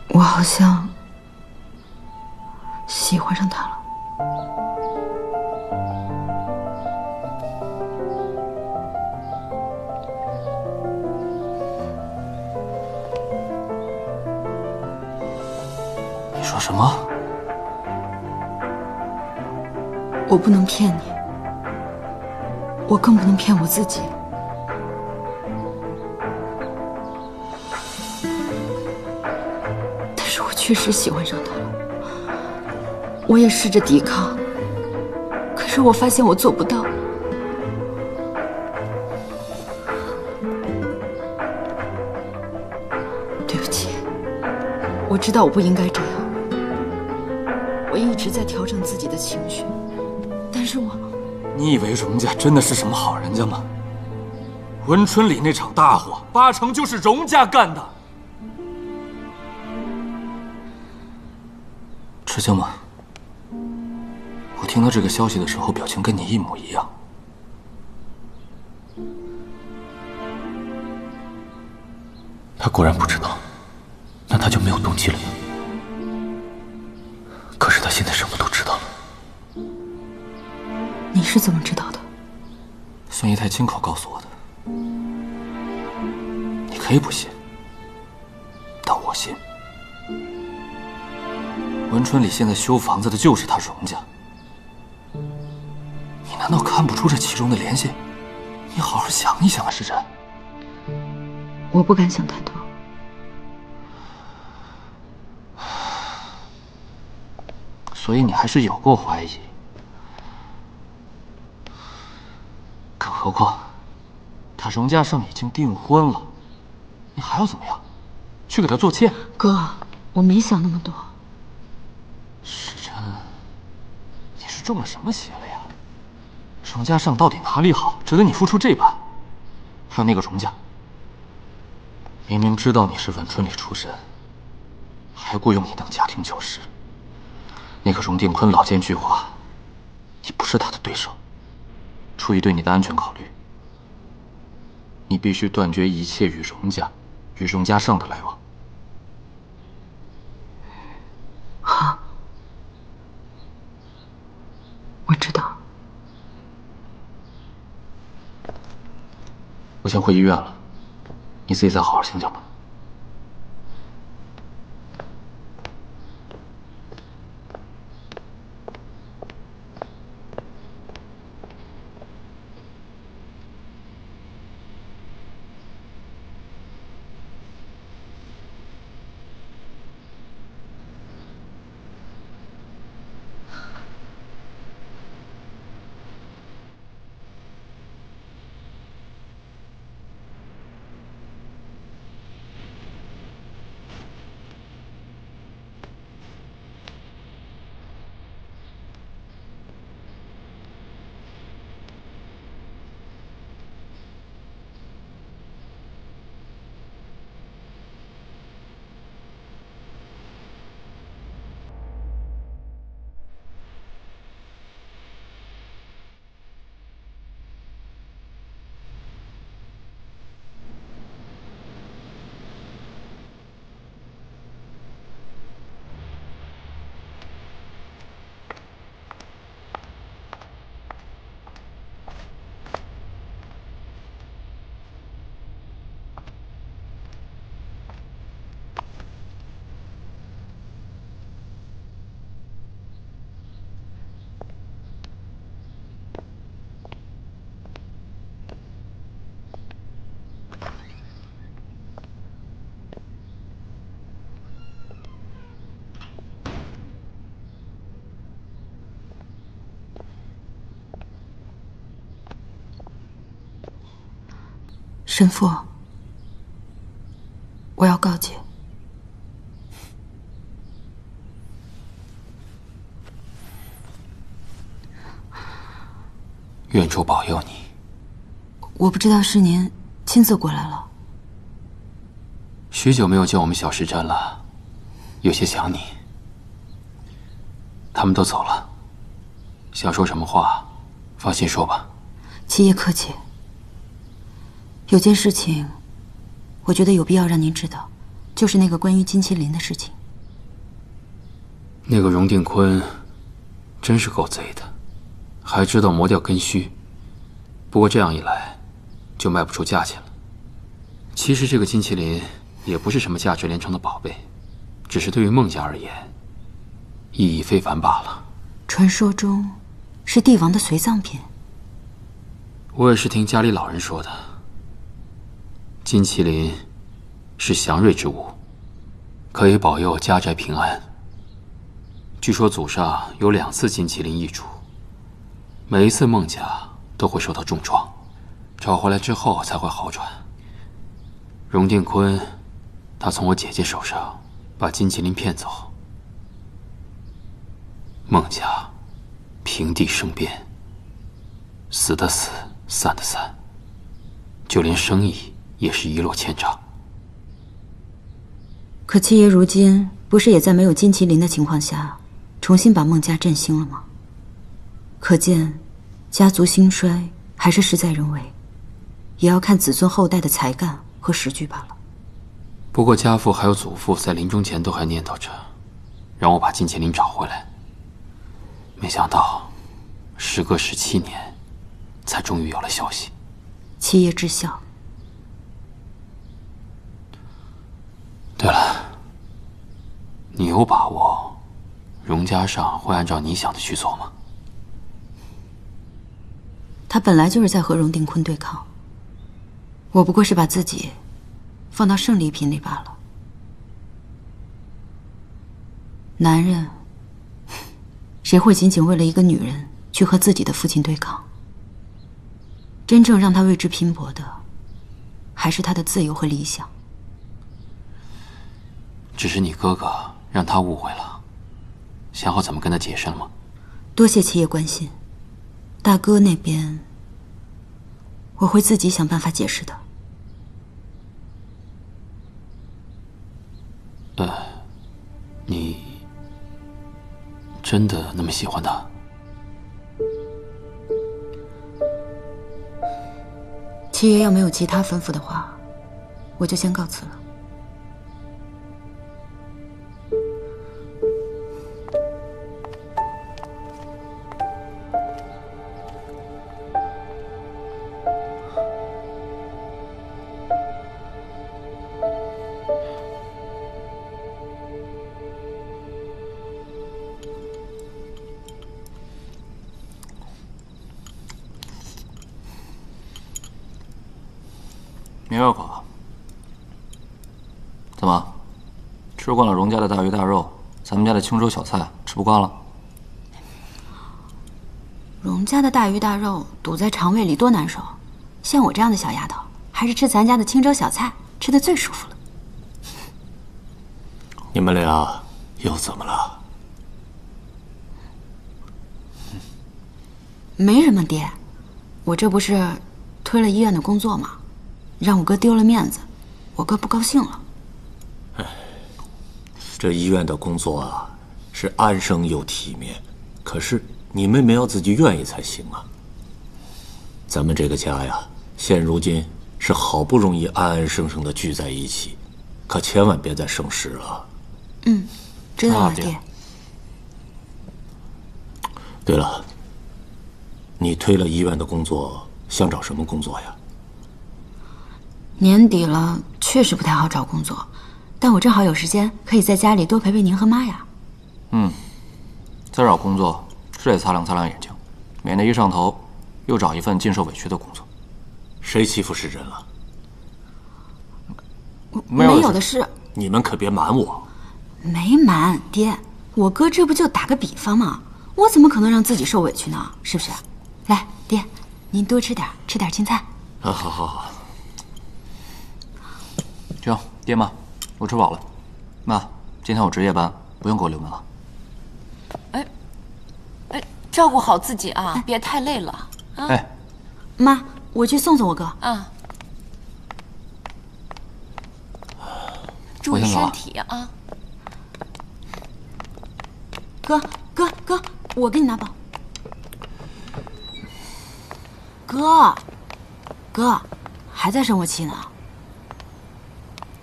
我好像喜欢上他了。你说什么？我不能骗你，我更不能骗我自己。但是我确实喜欢上他了，我也试着抵抗，可是我发现我做不到。对不起，我知道我不应该这样，我一直在调整自己的情绪，但是你以为荣家真的是什么好人家吗？文春里那场大火，8成就是荣家干的。池青吗？我听到这个消息的时候，表情跟你一模一样。他果然不知道，那他就没有动机了呀。可是他现在什么都知道了。你是怎么知道的？孙姨太亲口告诉我的。你可以不信，但我信。文春里现在修房子的就是他荣家，你难道看不出这其中的联系？你好好想一想啊，时珍。我不敢想太多。所以你还是有过怀疑。更何况，他荣家上已经订婚了，你还要怎么样？去给他做妾？哥，我没想那么多。时珍，你是中了什么邪了呀？荣家上到底哪里好，值得你付出这般？还有那个荣家，明明知道你是文春里出身，还雇佣你当家庭教师。那个荣定坤老奸巨猾，你不是他的对手。出于对你的安全考虑，你必须断绝一切与荣家、与荣家上的来往。好，我知道。我先回医院了，你自己再好好想想吧。神父，我要告诫。愿主保佑你。我不知道是您亲自过来了。许久没有见我们小时珍了，有些想你。他们都走了，想说什么话，放心说吧。七爷客气。有件事情，我觉得有必要让您知道，就是那个关于金麒麟的事情。那个荣定坤真是够贼的，还知道磨掉根须。不过这样一来，就卖不出价钱了。其实这个金麒麟也不是什么价值连城的宝贝，只是对于孟家而言，意义非凡罢了。传说中是帝王的随葬品。我也是听家里老人说的。金麒麟是祥瑞之物，可以保佑家宅平安。据说祖上有2次金麒麟易主，每一次孟家都会受到重创，找回来之后才会好转。荣定坤，他从我姐姐手上把金麒麟骗走，孟家平地生变，死的死，散的散，就连生意也是一落千丈。可七爷如今不是也在没有金麒麟的情况下，重新把孟家振兴了吗？可见，家族兴衰还是事在人为，也要看子孙后代的才干和实据罢了。不过家父还有祖父在临终前都还念叨着，让我把金麒麟找回来。没想到，时隔17年，才终于有了消息。七爷知孝。对了，你有把握，荣家上会按照你想的去做吗？他本来就是在和荣定坤对抗，我不过是把自己放到胜利品里罢了。男人，谁会仅仅为了一个女人去和自己的父亲对抗？真正让他为之拼搏的，还是他的自由和理想。只是你哥哥让他误会了，想好怎么跟他解释了吗？多谢七爷关心，大哥那边我会自己想办法解释的。你真的那么喜欢他？七爷要没有其他吩咐的话，我就先告辞了。明月可，怎么，吃惯了荣家的大鱼大肉，咱们家的清粥小菜吃不惯了？荣家的大鱼大肉堵在肠胃里多难受，像我这样的小丫头，还是吃咱家的清粥小菜吃得最舒服了。你们俩又怎么了？没什么，爹，我这不是推了医院的工作吗？让我哥丢了面子，我哥不高兴了。这医院的工作啊，是安生又体面，可是你妹妹要自己愿意才行啊。咱们这个家呀，现如今是好不容易安安生生的聚在一起，可千万别再生事了。知道了，爹。对了，你推了医院的工作，想找什么工作呀？年底了，确实不太好找工作，但我正好有时间，可以在家里多陪陪您和妈呀。再找工作是得擦亮擦亮眼睛，免得一上头又找一份尽受委屈的工作。谁欺负世人了？没有的事。你们可别瞒我。没瞒，爹，我哥这不就打个比方吗？我怎么可能让自己受委屈呢？是不是？来，爹，您多吃点，吃点青菜。啊，好。行，爹妈，我吃饱了。妈，今天我值夜班，不用给我留门了。照顾好自己啊，别太累了啊。妈，我去送送我哥。啊，注意身体啊。哥，我给你拿包。哥，还在生我气呢？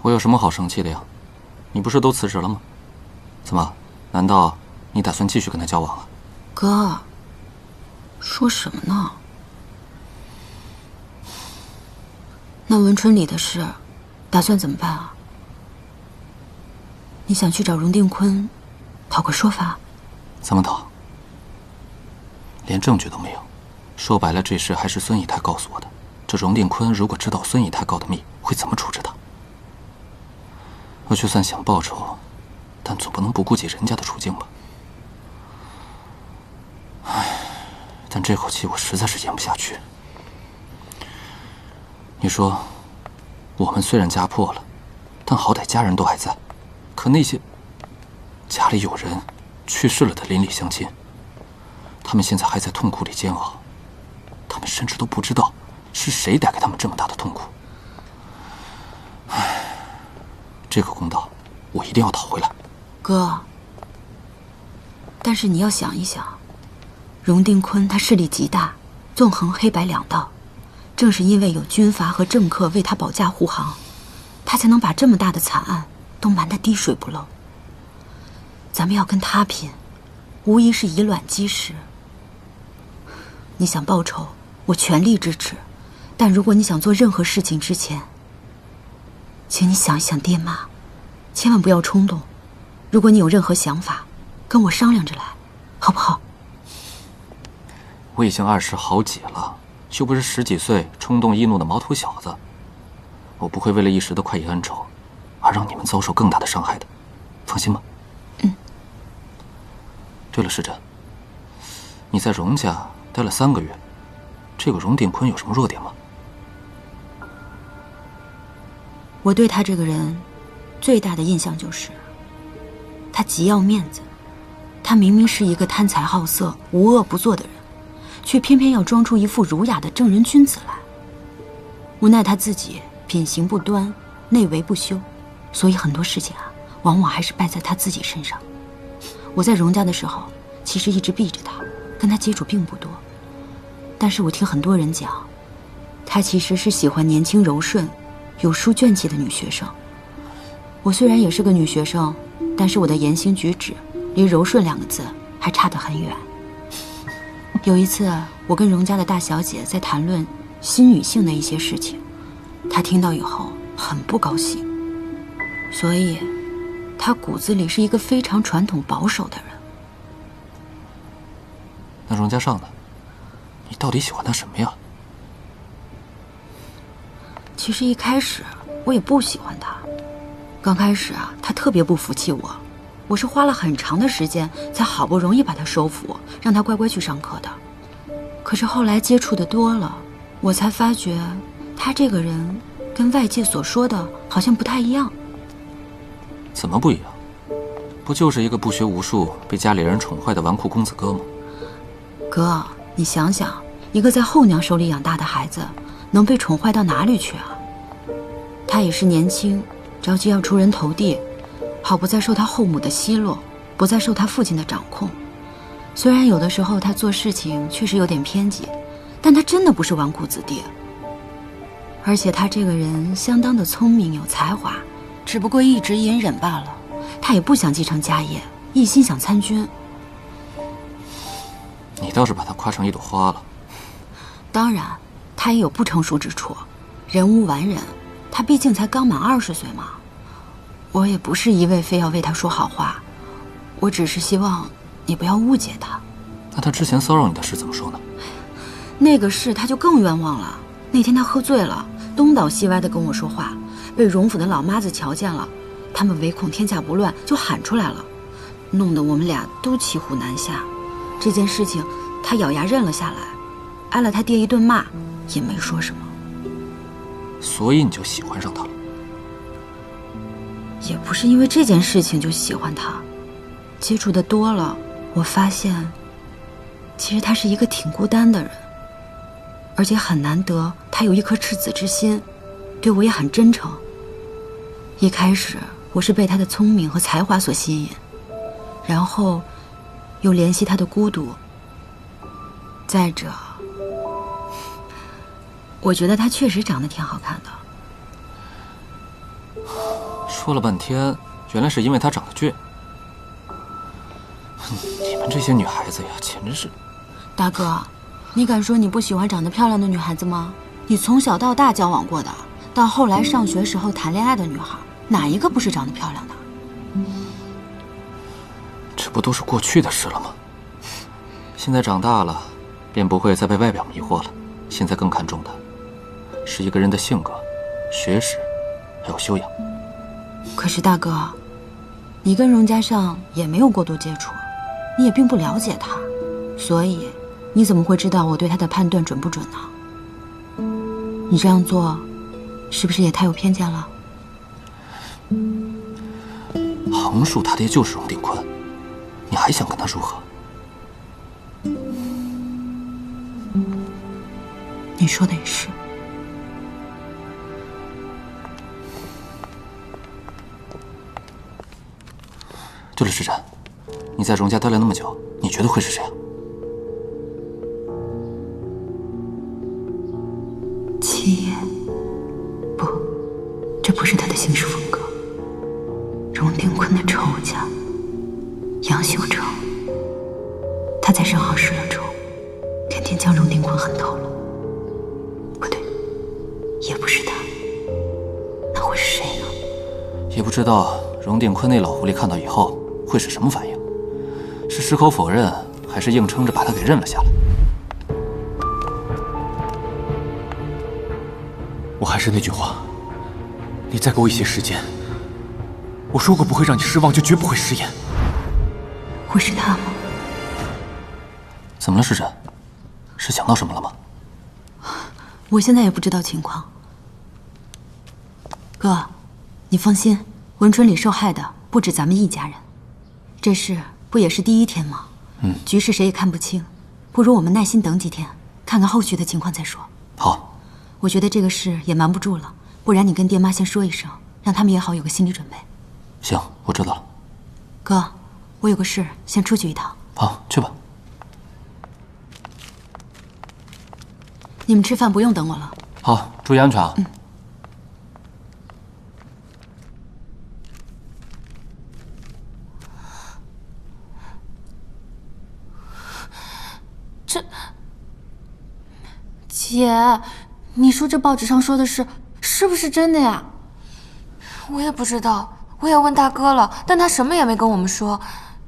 我有什么好生气的呀？你不是都辞职了吗？怎么？难道你打算继续跟他交往啊？哥，说什么呢？那文春里的事，打算怎么办啊？你想去找荣定坤，讨个说法？怎么讨？连证据都没有。说白了，这事还是孙以太告诉我的。这荣定坤如果知道孙以太告的密，会怎么处置他？我就算想报仇，但总不能不顾及人家的处境吧。唉，但这口气我实在是咽不下去。你说，我们虽然家破了，但好歹家人都还在。可那些家里有人去世了的邻里乡亲，他们现在还在痛苦里煎熬，他们甚至都不知道是谁带给他们这么大的痛苦。唉，这个公道我一定要讨回来。哥，但是你要想一想，荣定坤他势力极大，纵横黑白两道，正是因为有军阀和政客为他保驾护航，他才能把这么大的惨案都瞒得滴水不漏。咱们要跟他拼，无疑是以卵击石。你想报仇，我全力支持，但如果你想做任何事情之前，请你想一想爹妈，千万不要冲动。如果你有任何想法，跟我商量着来，好不好？我已经20好几了，又不是10几岁冲动易怒的毛头小子。我不会为了一时的快意恩仇，而让你们遭受更大的伤害的，放心吧。对了，世珍，你在荣家待了3个月，这个荣定坤有什么弱点吗？我对他这个人最大的印象就是，他极要面子。他明明是一个贪财好色、无恶不作的人，却偏偏要装出一副儒雅的正人君子来。无奈他自己品行不端，内为不修，所以很多事情啊，往往还是败在他自己身上。我在荣家的时候，其实一直避着他，跟他接触并不多。但是我听很多人讲，他其实是喜欢年轻柔顺、有书卷气的女学生。我虽然也是个女学生，但是我的言行举止离柔顺2个字还差得很远。有一次，我跟荣家的大小姐在谈论新女性的一些事情，她听到以后很不高兴，所以她骨子里是一个非常传统保守的人。那荣家上呢？你到底喜欢他什么呀？其实一开始我也不喜欢他，刚开始啊，他特别不服气我，我是花了很长的时间才好不容易把他收服，让他乖乖去上课的。可是后来接触的多了，我才发觉他这个人跟外界所说的好像不太一样。怎么不一样？不就是一个不学无术、被家里人宠坏的纨绔公子哥吗？哥，你想想，一个在后娘手里养大的孩子，能被宠坏到哪里去啊？他也是年轻，着急要出人头地，好不再受他后母的奚落，不再受他父亲的掌控。虽然有的时候他做事情确实有点偏激，但他真的不是纨绔子弟。而且他这个人相当的聪明有才华，只不过一直隐忍罢了。他也不想继承家业，一心想参军。你倒是把他夸成一朵花了。当然，他也有不成熟之处，人无完人。他毕竟才刚满20岁嘛。我也不是一味非要为他说好话，我只是希望你不要误解他。那他之前骚扰你的事怎么说呢？那个事他就更冤枉了。那天他喝醉了，东倒西歪的跟我说话，被荣府的老妈子瞧见了，他们唯恐天下不乱，就喊出来了，弄得我们俩都骑虎难下。这件事情他咬牙认了下来，挨了他爹一顿骂，也没说什么。所以你就喜欢上他了？也不是因为这件事情就喜欢他，接触的多了，我发现其实他是一个挺孤单的人，而且很难得他有一颗赤子之心，对我也很真诚。一开始我是被他的聪明和才华所吸引，然后又怜惜他的孤独。再者，我觉得他确实长得挺好看的。说了半天，原来是因为她长得俊。你们这些女孩子呀，简直是……大哥，你敢说你不喜欢长得漂亮的女孩子吗？你从小到大交往过的，到后来上学时候谈恋爱的女孩，哪一个不是长得漂亮的？这不都是过去的事了吗？现在长大了，便不会再被外表迷惑了。现在更看重的是一个人的性格、学识，还有修养。可是大哥，你跟荣家尚也没有过多接触，你也并不了解他，所以你怎么会知道我对他的判断准不准呢？你这样做，是不是也太有偏见了？横竖他爹就是荣定坤，你还想跟他如何？你说的也是。对了，世珍，你在荣家待了那么久，你觉得会是谁啊？七爷，不，这不是他的行事风格。荣定坤的仇家杨秀成，他在盛行失了仇，肯定将荣定坤恨透了。不对，也不是他，那会是谁呢？也不知道荣定坤那老狐狸看到以后会是什么反应，是矢口否认，还是硬撑着把他给认了下来？我还是那句话，你再给我一些时间。我说过不会让你失望，就绝不会食言。会是他吗？怎么了，世珍？是想到什么了吗？我现在也不知道情况。哥，你放心，文春里受害的不止咱们一家人，这事不也是第一天吗？局势谁也看不清，不如我们耐心等几天，看看后续的情况再说。好。我觉得这个事也瞒不住了，不然你跟爹妈先说一声，让他们也好有个心理准备。行，我知道了。哥，我有个事，先出去一趟。好，去吧。你们吃饭不用等我了。好，注意安全啊。姐，你说这报纸上说的是不是真的呀？我也不知道，我也问大哥了，但他什么也没跟我们说，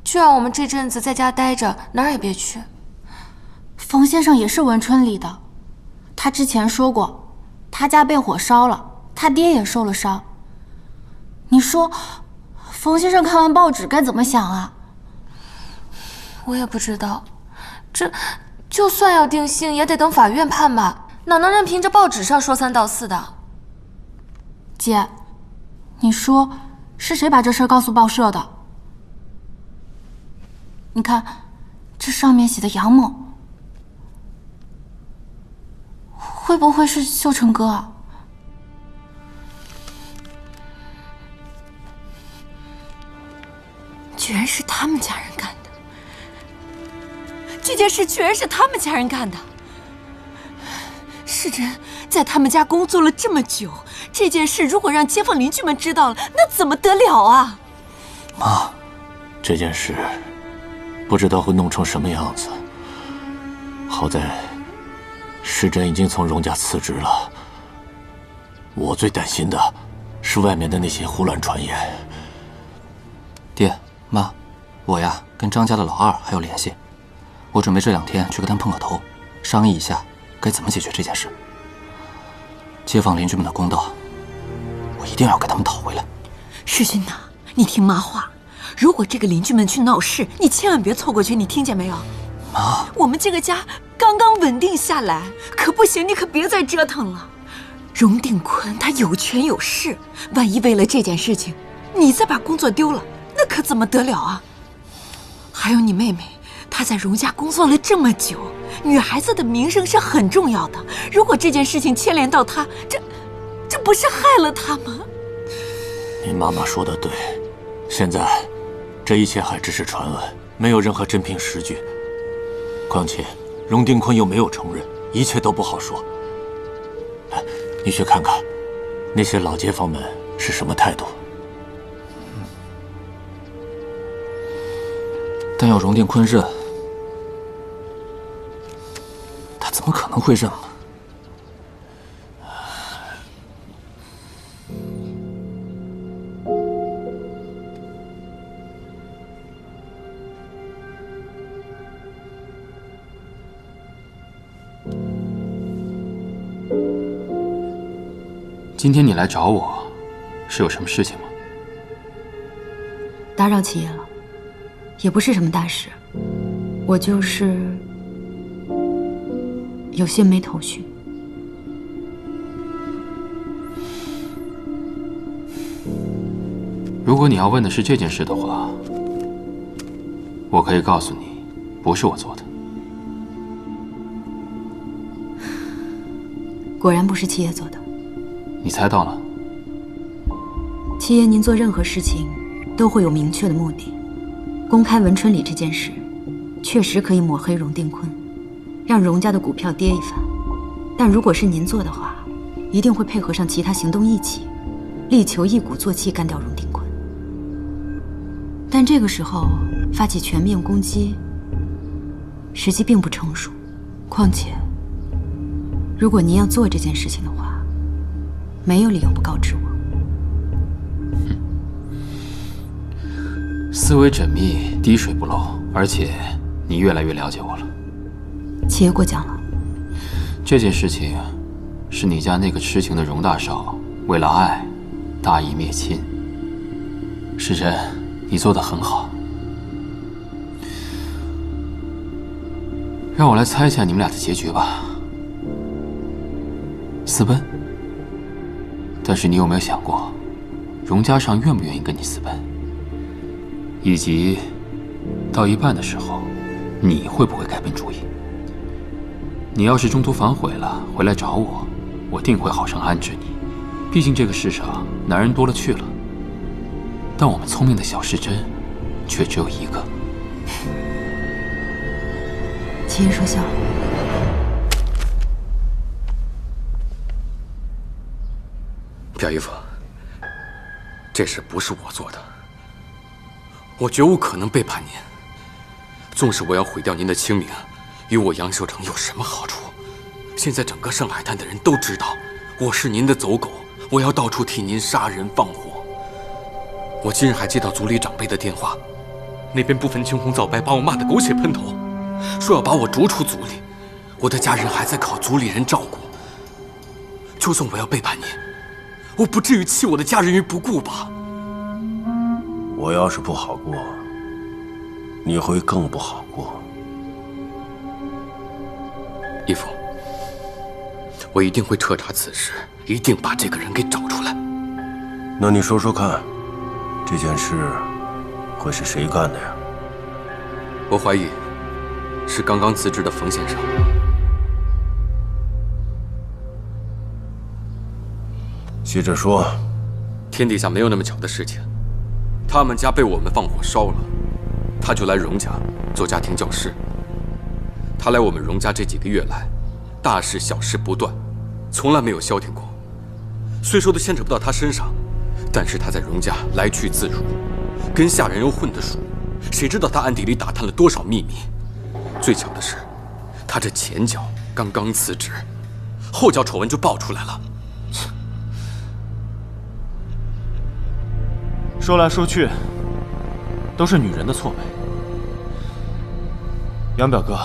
就让我们这阵子在家待着，哪儿也别去。冯先生也是文春里的，他之前说过，他家被火烧了，他爹也受了伤。你说，冯先生看完报纸该怎么想啊？我也不知道，这就算要定性，也得等法院判吧，哪能任凭这报纸上说三道四的？姐，你说是谁把这事儿告诉报社的？你看，这上面写的杨某，会不会是秀成哥啊？居然是他们家人干的，这件事居然是他们家人干的。世珍在他们家工作了这么久，这件事如果让街坊邻居们知道了，那怎么得了啊？妈，这件事不知道会弄成什么样子。好在世珍已经从荣家辞职了。我最担心的是外面的那些胡乱传言。爹妈，我呀跟张家的老二还有联系，我准备这2天去跟他们碰个头，商议一下该怎么解决这件事。街坊邻居们的公道，我一定要给他们讨回来。世勋呐，你听妈话，如果这个邻居们去闹事，你千万别凑过去，你听见没有？妈，我们这个家刚刚稳定下来，可不行，你可别再折腾了。荣定坤他有权有势，万一为了这件事情，你再把工作丢了，那可怎么得了啊？还有你妹妹，她在荣家工作了这么久，女孩子的名声是很重要的。如果这件事情牵连到她，这不是害了她吗？你妈妈说的对，现在这一切还只是传闻，没有任何真凭实据。况且荣定坤又没有承认，一切都不好说。来，你去看看那些老街坊们是什么态度。但要荣定坤认，他怎么可能会认呢？今天你来找我，是有什么事情吗？打扰七爷了，也不是什么大事，我就是有些没头绪。如果你要问的是这件事的话，我可以告诉你，不是我做的。果然不是七爷做的。你猜到了？七爷，您做任何事情都会有明确的目的。公开文春里这件事，确实可以抹黑荣定坤，让荣家的股票跌一番。但如果是您做的话，一定会配合上其他行动一起，力求一鼓作气干掉荣定坤。但这个时候发起全面攻击，时机并不成熟。况且，如果您要做这件事情的话，没有理由不告知我。思维缜密，滴水不漏，而且你越来越了解我了。七爷过奖了。这件事情是你家那个痴情的荣大少为了爱大义灭亲。时珍，你做得很好。让我来猜一下你们俩的结局吧。私奔？但是你有没有想过，荣家上愿不愿意跟你私奔？以及到一半的时候，你会不会改变主意？你要是中途反悔了，回来找我，我定会好生安置你。毕竟这个世上男人多了去了，但我们聪明的小世珍却只有一个。七爷说笑了。表姨夫，这事不是我做的，我绝无可能背叛您。纵使我要毁掉您的清名，与我杨秀成有什么好处？现在整个上海滩的人都知道我是您的走狗，我要到处替您杀人放火。我今日还接到族里长辈的电话，那边不分青红皂白，把我骂得狗血喷头，说要把我逐出族里。我的家人还在靠族里人照顾，就算我要背叛您，我不至于弃我的家人于不顾吧？我要是不好过，你会更不好过。义父，我一定会彻查此事，一定把这个人给找出来。那你说说看，这件事会是谁干的呀？我怀疑是刚刚辞职的冯先生。接着说。天底下没有那么巧的事情，他们家被我们放火烧了，他就来荣家做家庭教师。他来我们荣家这几个月来，大事小事不断，从来没有消停过。虽说都牵扯不到他身上，但是他在荣家来去自如，跟下人又混得熟，谁知道他暗地里打探了多少秘密？最巧的是，他这前脚刚刚辞职，后脚丑闻就爆出来了。说来说去，都是女人的错呗。杨表哥，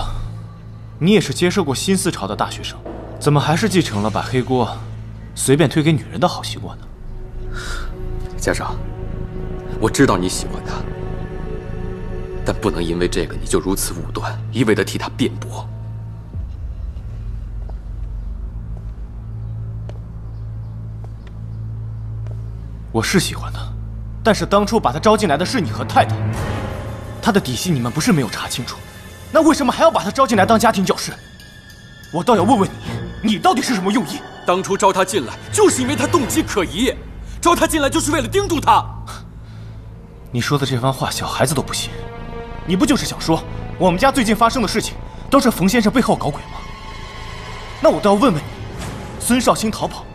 你也是接受过新思潮的大学生，怎么还是继承了把黑锅随便推给女人的好习惯呢？家长，我知道你喜欢他，但不能因为这个你就如此武断，一味地替他辩驳。我是喜欢他，但是当初把他招进来的是你和太太，他的底细你们不是没有查清楚，那为什么还要把他招进来当家庭教师？我倒要问问你，你到底是什么用意？当初招他进来，就是因为他动机可疑，招他进来就是为了盯住他。你说的这番话，小孩子都不信。你不就是想说，我们家最近发生的事情，都是冯先生背后搞鬼吗？那我倒要问问你，孙绍兴逃跑，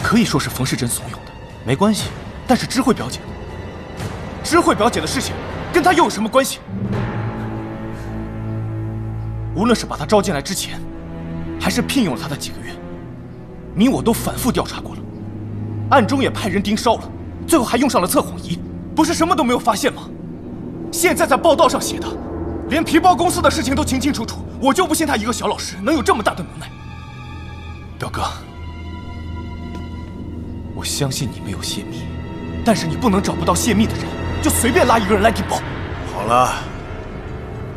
可以说是冯世珍怂恿的，没关系。但是知慧表姐的事情，跟他又有什么关系？无论是把他招进来之前，还是聘用了他的几个月，你我都反复调查过了，暗中也派人盯梢了，最后还用上了测谎仪，不是什么都没有发现吗？现在在报道上写的，连皮包公司的事情都清清楚楚，我就不信他一个小老师能有这么大的能耐。表哥，我相信你没有泄密，但是你不能找不到泄密的人，就随便拉一个人来顶包。好了，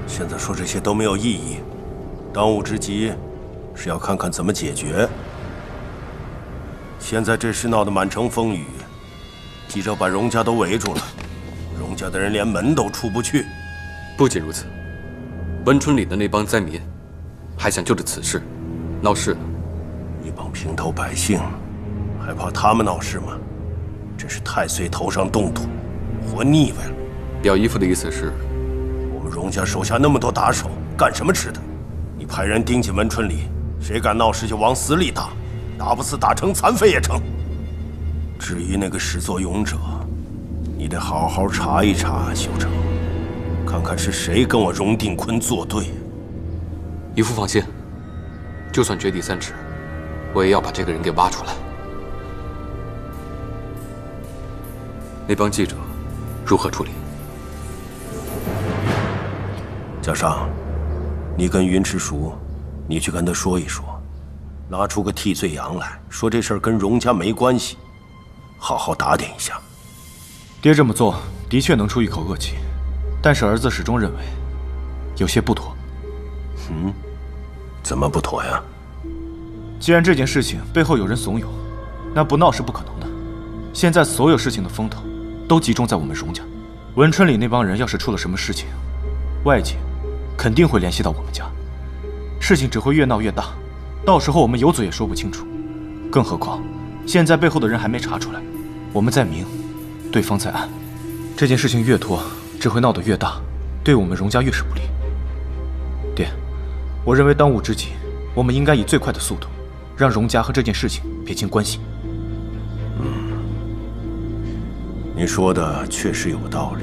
现在说这些都没有意义，当务之急是要看看怎么解决。现在这事闹得满城风雨，记者把荣家都围住了，荣家的人连门都出不去。不仅如此，温春里的那帮灾民还想就着此事闹事呢。一帮平头百姓，还怕他们闹事吗？这是太岁头上动土，活腻歪了。表姨夫的意思是，我们荣家手下那么多打手，干什么吃的？你派人盯紧温春里，谁敢闹事就往死里打，打不死打成残废也成。至于那个始作俑者，你得好好查一查，修成，看看是谁跟我荣定坤作对。姨父放心，就算掘地3尺，我也要把这个人给挖出来。那帮记者如何处理？嘉上，你跟云池叔，你去跟他说一说，拿出个替罪羊来，说这事儿跟荣家没关系，好好打点一下。爹这么做的确能出一口恶气，但是儿子始终认为有些不妥。怎么不妥呀？既然这件事情背后有人怂恿，那不闹是不可能的。现在所有事情的风头都集中在我们荣家，文春里那帮人要是出了什么事情，外界肯定会联系到我们家，事情只会越闹越大，到时候我们有嘴也说不清楚。更何况现在背后的人还没查出来，我们在明，对方在暗，这件事情越拖只会闹得越大，对我们荣家越是不利。爹，我认为当务之急，我们应该以最快的速度让荣家和这件事情撇清关系。你说的确实有道理，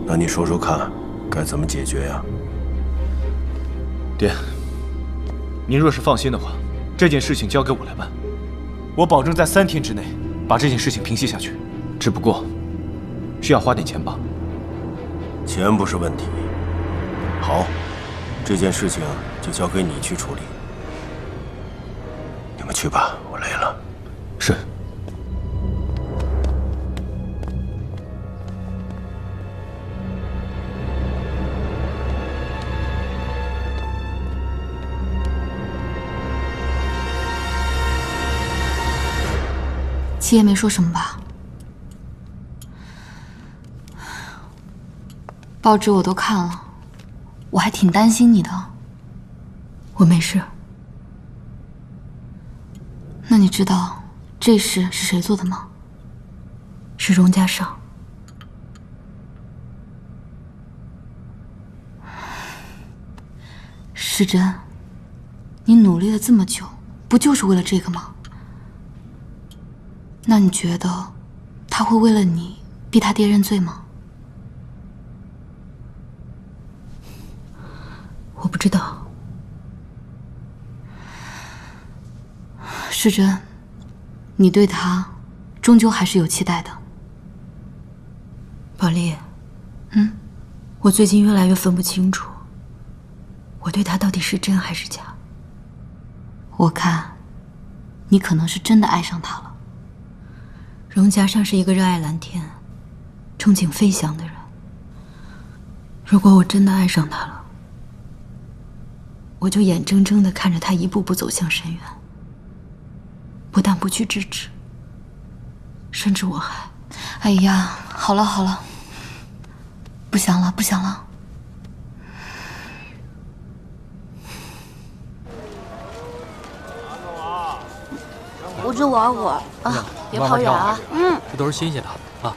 那你说说看，该怎么解决呀？爹，您若是放心的话，这件事情交给我来办，我保证在3天之内把这件事情平息下去。只不过需要花点钱吧。钱不是问题。好，这件事情就交给你去处理。你们去吧，我累了。是。七爷没说什么吧？报纸我都看了，我还挺担心你的。我没事。那你知道这事是谁做的吗？是荣家少。世珍，你努力了这么久，不就是为了这个吗？那你觉得他会为了你逼他爹认罪吗？我不知道。世珍，你对他终究还是有期待的。宝莉，我最近越来越分不清楚，我对他到底是真还是假。我看，你可能是真的爱上他了。荣家尚是一个热爱蓝天、憧憬飞翔的人。如果我真的爱上他了，我就眼睁睁地看着他一步步走向深渊，不但不去制止，甚至我还……哎呀，好了好了，不想了不想了。我就玩会儿啊，别跑远啊。这都是新鲜的啊。